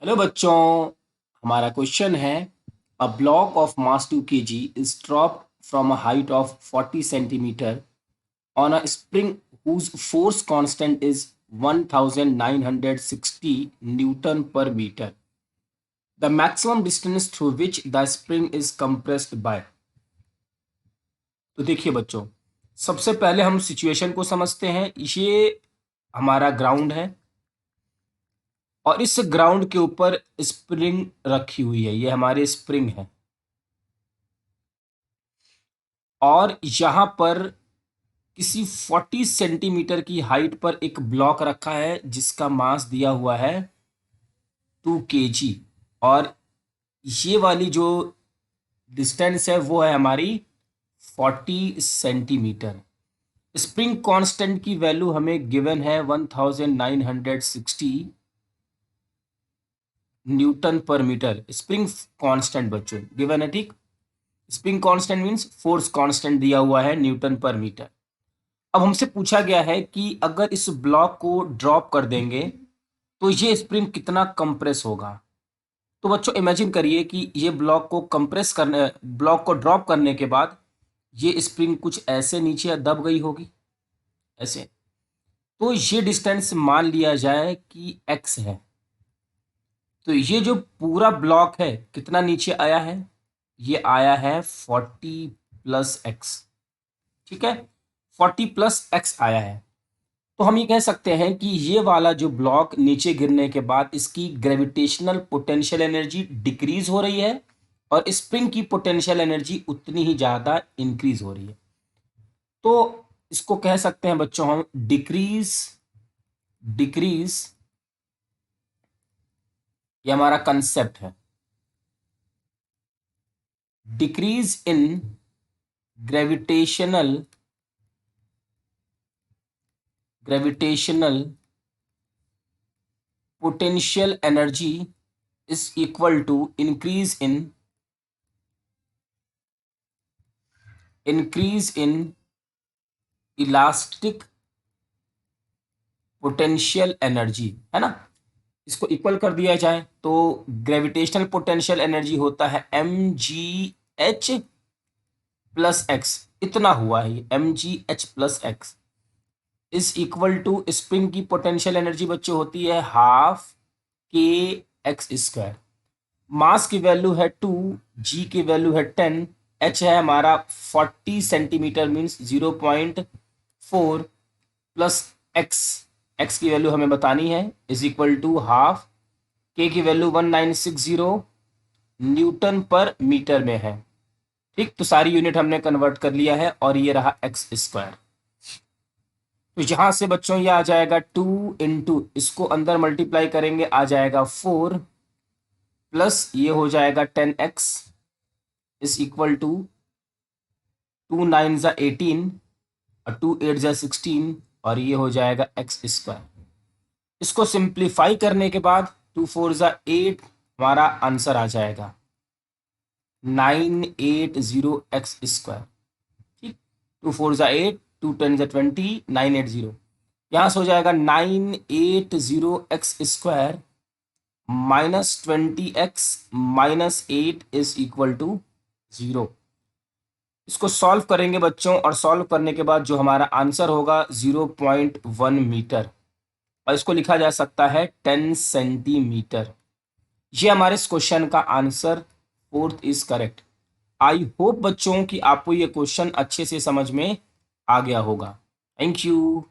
Hello बच्चों, हमारा question है a block of mass 2 kg is drop from a height of 40 centimetre on a spring whose force constant is 1960 Newton पर metre. The maximum distance through which the spring is compressed by. तो देखिए बच्चों, सबसे पहले हम situation को समझते हैं. ये हमारा ग्राउंड है और इस ग्राउंड के ऊपर स्प्रिंग रखी हुई है. ये हमारे स्प्रिंग है और यहाँ पर किसी 40 सेंटीमीटर की हाइट पर एक ब्लॉक रखा है जिसका मास दिया हुआ है 2 kg. और ये वाली जो डिस्टेंस है वो है हमारी 40 सेंटीमीटर. स्प्रिंग कांस्टेंट की वैल्यू हमें गिवन है 1960 न्यूटन पर मीटर. स्प्रिंग कांस्टेंट बच्चों गिवन है, ठीक. Spring constant means force constant दिया हुआ है न्यूटन पर मीटर. अब हमसे पूछा गया है कि अगर इस ब्लॉक को ड्रॉप कर देंगे तो ये स्प्रिंग कितना कंप्रेस होगा. तो बच्चों इमेजिन करिए कि ये ब्लॉक को ड्रॉप करने के बाद ये स्प्रिंग कुछ ऐसे नीचे दब गई होगी, ऐसे. तो ये डिस्टेंस मान लिया जाए कि x है. तो ये जो पूरा ब्लॉक है कितना नीचे आया है, ये आया है 40 प्लस x. ठीक है, 40 प्लस x आया है. तो हम ये कह सकते हैं कि ये वाला जो ब्लॉक नीचे गिरने के बाद इसकी ग्रेविटेशनल पोटेंशियल एनर्जी डिक्रीज हो रही है और स्प्रिंग की पोटेंशियल एनर्जी उतनी ही ज़्यादा इंक्रीज हो रही है. तो इसको कह सकते हैं बच्चों हम डिक्रीज डिक्रीज ये हमारा कंसेप्ट है. Decrease in gravitational potential energy is equal to increase in elastic potential energy, है ना. इसको इक्वल कर दिया जाए तो ग्रेविटेशनल पोटेंशियल एनर्जी होता है mgh प्लस एक्स. इतना हुआ है mgh plus X is equal to spring की पोटेंशियल एनर्जी बच्चों होती है हाफ के एक्स स्क्वायर. मास की वैल्यू है 2, जी की वैल्यू है 10, एच है हमारा 40 centimetre means 0.4 plus x. X की वैल्यू हमें बतानी है इज इक्वल टू हाफ. के की वैल्यू 1960 न्यूटन पर मीटर में है. ठीक, तो सारी यूनिट हमने कन्वर्ट कर लिया है और ये रहा एक्स स्क्वायर. तो यहां से बच्चों ये आ जाएगा 2 इंटू इसको अंदर मल्टीप्लाई करेंगे आ जाएगा 4 प्लस ये हो जाएगा 10x इज इक्वल टू 2 9 ज़ा 18 और 2 8 ज़ा 16 और ये हो जाएगा एक्स स्क्वायर. इसको सिंप्लीफाई करने के बाद 2 4 ज़ा 8 हमारा आंसर आ जाएगा 980 एक्स स्क्वायर. ठीक, 2 4 ज़ा 8, 2 10 ज़ा 20, 980. यहाँ से हो जाएगा 980 X square minus 20x minus 8 is equal to 0. इसको सॉल्व करेंगे बच्चों और सॉल्व करने के बाद जो हमारा आंसर होगा 0.1 मीटर और इसको लिखा जा सकता है 10 सेंटीमीटर. ये हमारे इस क्वेश्चन का answer fourth is correct. I hope बच्चों कि आपको ये क्वेश्चन अच्छे से समझ में आ गया होगा. Thank you.